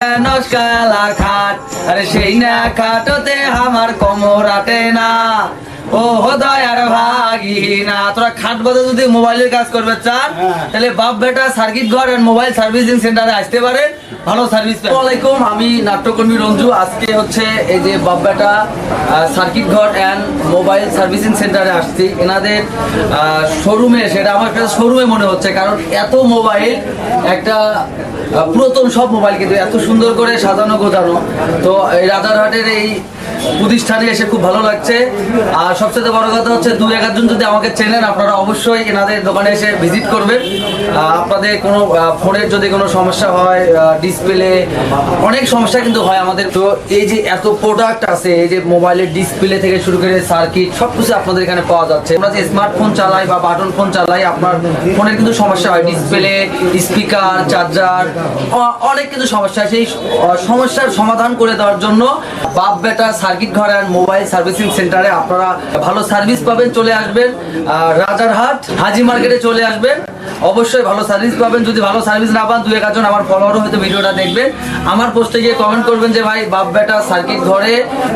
নস্কালা খাট আরে সেই না খাটতে আমার কোমর আটে না ও দয়ার ভাগিনা। তোরা খাট বাদে যদি মোবাইলের কাজ করবে চান তাহলে বাপ বেটা সার্কিট ঘর এন্ড মোবাইল সার্ভিসিং সেন্টারে আসতে পারেন, ভালো সার্ভিস পাবেন। আসসালামু আলাইকুম, আমি নাট্যকর্মী রঞ্জু। আজকে হচ্ছে এই যে বাপ বেটা সার্কিট ঘর এন্ড মোবাইল সার্ভিসিং সেন্টারে আসছি। এনাদের শোরুমে, সেটা আমার কাছে শোরুমে মনে হচ্ছে, কারণ এত মোবাইল, একটা পুরাতন সব মোবাইল কিন্তু এত সুন্দর করে সাজানো গোছানো। তো এই রাজারহাটের এই প্রতিষ্ঠানে এসে খুব ভালো লাগছে। আর সবচেয়ে বড় কথা হচ্ছে, দুই একজন যদি আমাকে চেনেন আপনারা অবশ্যই এনাদের দোকানে এসে ভিজিট করবেন। আপনাদের কোনো ফোনের যদি কোনো সমস্যা হয়, ডিসপ্লে, অনেক সমস্যা কিন্তু হয় আমাদের। তো এই যে এত প্রোডাক্ট আছে, এই যে মোবাইলের ডিসপ্লে থেকে শুরু করে সার্কিট সব কিছু আপনাদের এখানে পাওয়া যাচ্ছে। আমরা যে স্মার্টফোন চালাই বা বাটন ফোন চালাই, আপনার ফোনের কিন্তু সমস্যা হয়, ডিসপ্লে, স্পিকার, চার্জার, অনেক কিছু সমস্যা। সেই সমস্যার সমাধান করে দেওয়ার জন্য বাপ বেটা সার্কিট ঘর এন্ড মোবাইল সার্ভিসিং সেন্টারে আপনারা ভালো সার্ভিস পাবেন। চলে আসবেন রাজারহাট হাজি মার্কেটে চলে আসবেন, অবশ্যই ভালো সার্ভিস পাবেন। যদি ভালো সার্ভিস না পান, দুই একজন আমার ফলোয়ারও হয়তো ভিডিওটা দেখবেন, আমার পোস্টে গিয়ে কমেন্ট করবেন যে ভাই বাপ বেটা সার্কিট ঘরে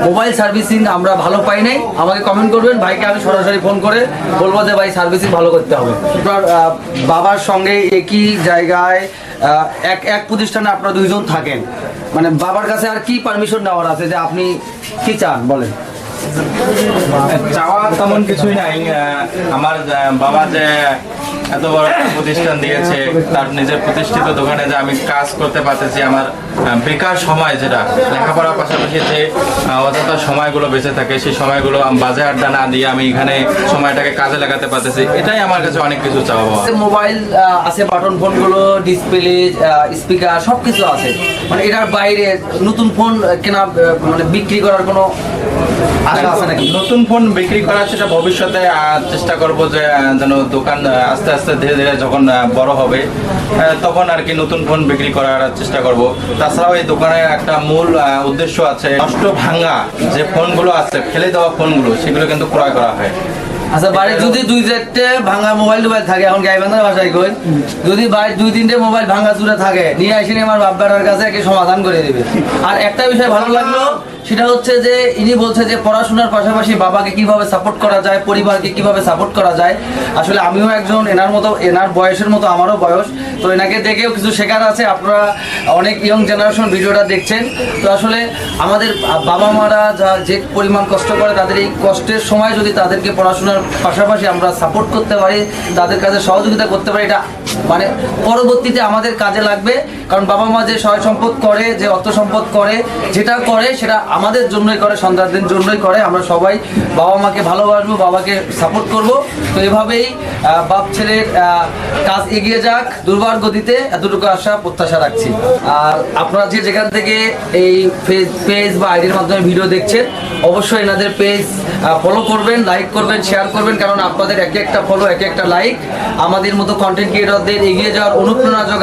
মোবাইল সার্ভিসিং আমরা ভালো পাই নাই, আমাকে কমেন্ট করবেন। ভাইকে আমি সরাসরি ফোন করে বলবো যে ভাই সার্ভিসিং ভালো করতে হবে। আপনার বাবার সঙ্গে একই জায়গায় এক প্রতিষ্ঠানে আপনারা দুইজন থাকেন, মানে বাবার কাছে আর কি পারমিশন নেওয়ার আছে যে আপনি কি চান বলেন? চাওয়া তেমন কিছুই নাই। আমার বাবা যে এত বড় একটা প্রতিষ্ঠান দিয়েছে, তার নিজের প্রতিষ্ঠিত দোকানে যে আমি কাজ করতে পারতেছি, আমার বেকার সময়, যেটা লেখাপড়ার পাশাপাশি যে অযথা সময়গুলো বেঁচে থাকে, সেই সময়গুলো বাজে আড্ডা না দিয়ে আমি এখানে সময়টাকে কাজে লাগাতে পারতেছি, এটাই আমার কাছে অনেক কিছু চাওয়া। মোবাইল আছে, বাটন ফোনগুলো, ডিসপ্লে, স্পিকার সবকিছু আছে, মানে এটার বাইরে নতুন ফোন কেনা মানে বিক্রি করার কোনো আশা আছে নাকি? নতুন ফোন বিক্রি করার সেটা ভবিষ্যতে চেষ্টা করব, যে যেন দোকান আস্তে আস্তে ধীরে ধীরে যখন বড় হবে তখন আর কি নতুন ফোন বিক্রি করার চেষ্টা করব। তাছাড়াও এই দোকানের একটা মূল উদ্দেশ্য আছে, নষ্ট ভাঙা যে ফোনগুলো আছে, ফেলে দেওয়া ফোনগুলো, সেগুলো কিন্তু ক্রয় করা হয়। আচ্ছা, বাড়ি যদি দুই চারটে ভাঙা মোবাইল টোবাইল থাকে, এখন গাইবান্ধার ভাষায় কই, যদি বাড়ির দুই তিনটে মোবাইল ভাঙা চুরে থাকে, নিয়ে আসেনি আমার বাপ বেটার কাছে একে সমাধান করে দেবে। আর একটা বিষয় ভালো লাগলো, সেটা হচ্ছে যে ইনি বলছে যে পড়াশোনার পাশাপাশি বাবাকে কিভাবে সাপোর্ট করা যায়, পরিবারকে কিভাবে সাপোর্ট করা যায়। আসলে আমিও একজন এনার মতো, এনার বয়সের মতো আমারও বয়স, তো এনাকে দেখেও কিছু শেখার আছে। আপনারা অনেক ইয়ং জেনারেশন ভিডিওটা দেখছেন, তো আসলে আমাদের বাবা মারা যে পরিমাণ কষ্ট করে, তাদের এই কষ্টের সময় যদি তাদেরকে পড়াশোনার পাশাপাশি আমরা সাপোর্ট করতে পারি, তাদের কাছে সহযোগিতা করতে পারি, এটা মানে পরবর্তীতে আমাদের কাজে লাগবে। কারণ বাবা মা যে সহায় সম্পদ করে, যে অর্থ সম্পদ করে, যেটা করে সেটা আমাদের জন্যই করে, সন্তানদের জন্যই করে। আমরা সবাই বাবা মাকে ভালোবাসবো, বাবাকে সাপোর্ট করব। তো এভাবেই বাপ ছেলের কাজ এগিয়ে যাক দুর্বার গতিতে, এতটুকু আশা প্রত্যাশা রাখছি। আর আপনারা যে যেখান থেকে এই পেজ বা আইডির মাধ্যমে ভিডিও দেখছেন, অবশ্যই এনাদের পেজ ফলো করবেন, লাইক করবেন, শেয়ার করবেন, কারণ আপনাদের এক একটা ফলো, এক একটা লাইক আমাদের মতো কন্টেন্ট ক্রিয়েটরদের এগিয়ে যাওয়ার অনুপ্রেরণা যোগায়।